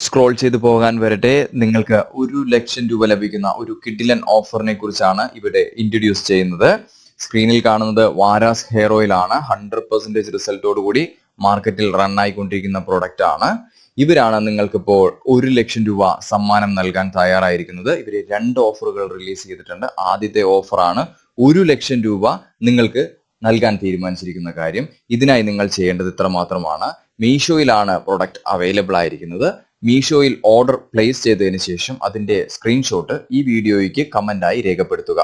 Scroll ചെയ്തു പോകാൻ വരട്ടെ. നിങ്ങൾക്ക് 1,00,000 രൂപ ലഭിക്കുന്ന ഒരു കിഡിലൻ ഓഫറിനെ കുറിച്ചാണ് ഇവിടെ ഇൻട്രൊഡ്യൂസ് ചെയ്യുന്നത്. സ്ക്രീനിൽ കാണുന്നത് വാരാസ് ഹെയർ ഓയിൽ ആണ്. 100% റിസൾട്ടോട് കൂടി മാർക്കറ്റിൽ റൺ ആയിക്കൊണ്ടിരിക്കുന്ന പ്രൊഡക്റ്റ് ആണ്. ഇവരാണ് നിങ്ങൾക്കിപ്പോൾ 1,00,000 രൂപ സമ്മാനം നൽകാൻ തയ്യാറായിരിക്കുന്നത്. ഇവര് 2 ഓഫറുകൾ റിലീസ് ചെയ്തിട്ടുണ്ട്. ആദ്യത്തെ ഓഫറാണ് 1,00,000 രൂപ നിങ്ങൾക്ക് നൽകാൻ തീരുമാനിച്ചിരിക്കുന്ന കാര്യം. ഇതിനായി നിങ്ങൾ ചെയ്യേണ്ടത് ഇത്ര മാത്രമാണ്. മീഷോയിലാണ് പ്രൊഡക്റ്റ് അവൈലബിൾ ആയിരിക്കുന്നത്. മീഷോയിൽ ഓർഡർ പ്ലേസ് ചെയ്തതിന് ശേഷം അതിന്റെ സ്ക്രീൻഷോട്ട് ഈ വീഡിയോയ്ക്ക് കമന്റായി രേഖപ്പെടുത്തുക.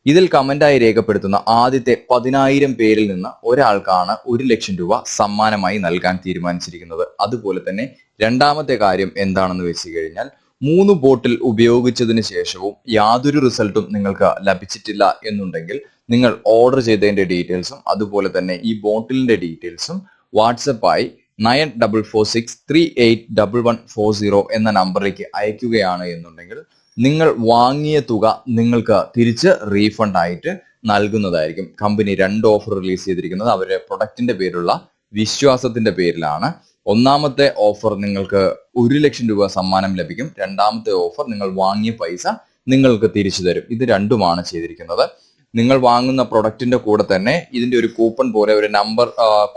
ഇതിൽ കമന്റായി രേഖപ്പെടുത്തുന്ന ആദ്യത്തെ 10,000 പേരിൽ നിന്ന് ഒരാൾക്കാണ് 1,00,000 രൂപ സമ്മാനമായി നൽകാൻ തീരുമാനിച്ചിരിക്കുന്നത്. അതുപോലെ തന്നെ രണ്ടാമത്തെ കാര്യം എന്താണെന്ന് വെച്ച് കഴിഞ്ഞാൽ 3 ബോട്ടിൽ ഉപയോഗിച്ചതിന് ശേഷവും യാതൊരു റിസൾട്ടും നിങ്ങൾക്ക് ലഭിച്ചിട്ടില്ല എന്നുണ്ടെങ്കിൽ നിങ്ങൾ ഓർഡർ ചെയ്തതിന്റെ ഡീറ്റെയിൽസും അതുപോലെ തന്നെ ഈ ബോട്ടിലിന്റെ ഡീറ്റെയിൽസും വാട്സപ്പായി 9446381140 എന്ന നമ്പറിലേക്ക് അയക്കുകയാണ് എന്നുണ്ടെങ്കിൽ നിങ്ങൾ വാങ്ങിയ തുക നിങ്ങൾക്ക് തിരിച്ച് റീഫണ്ട് ആയിട്ട് നൽകുന്നതായിരിക്കും. കമ്പനി 2 ഓഫർ റിലീസ് ചെയ്തിരിക്കുന്നത് അവരുടെ പ്രൊഡക്റ്റിന്റെ പേരുള്ള വിശ്വാസത്തിന്റെ പേരിലാണ്. ഒന്നാമത്തെ ഓഫർ നിങ്ങൾക്ക് 1,00,000 രൂപ സമ്മാനം ലഭിക്കും. രണ്ടാമത്തെ ഓഫർ നിങ്ങൾ വാങ്ങിയ പൈസ നിങ്ങൾക്ക് തിരിച്ചു തരും. ഇത് രണ്ടുമാണ് ചെയ്തിരിക്കുന്നത്. നിങ്ങൾ വാങ്ങുന്ന പ്രൊഡക്റ്റിന്റെ കൂടെ തന്നെ ഇതിന്റെ ഒരു കൂപ്പൺ പോലെ ഒരു നമ്പർ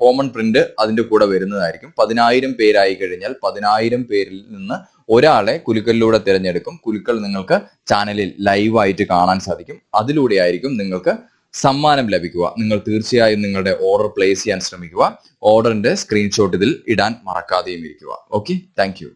കോമൺ പ്രിന്റ് അതിന്റെ കൂടെ വരുന്നതായിരിക്കും. 10,000 പേരായി കഴിഞ്ഞാൽ 10,000 പേരിൽ നിന്ന് ഒരാളെ കുലുക്കലിലൂടെ തിരഞ്ഞെടുക്കും. കുലുക്കൽ നിങ്ങൾക്ക് ചാനലിൽ ലൈവായിട്ട് കാണാൻ സാധിക്കും. അതിലൂടെ ആയിരിക്കും നിങ്ങൾക്ക് സമ്മാനം ലഭിക്കുക. നിങ്ങൾ തീർച്ചയായും നിങ്ങളുടെ ഓർഡർ പ്ലേസ് ചെയ്യാൻ ശ്രമിക്കുക. ഓർഡറിന്റെ സ്ക്രീൻഷോട്ട് ഇതിൽ ഇടാൻ മറക്കാതെയും ഇരിക്കുക. Okay, thank you.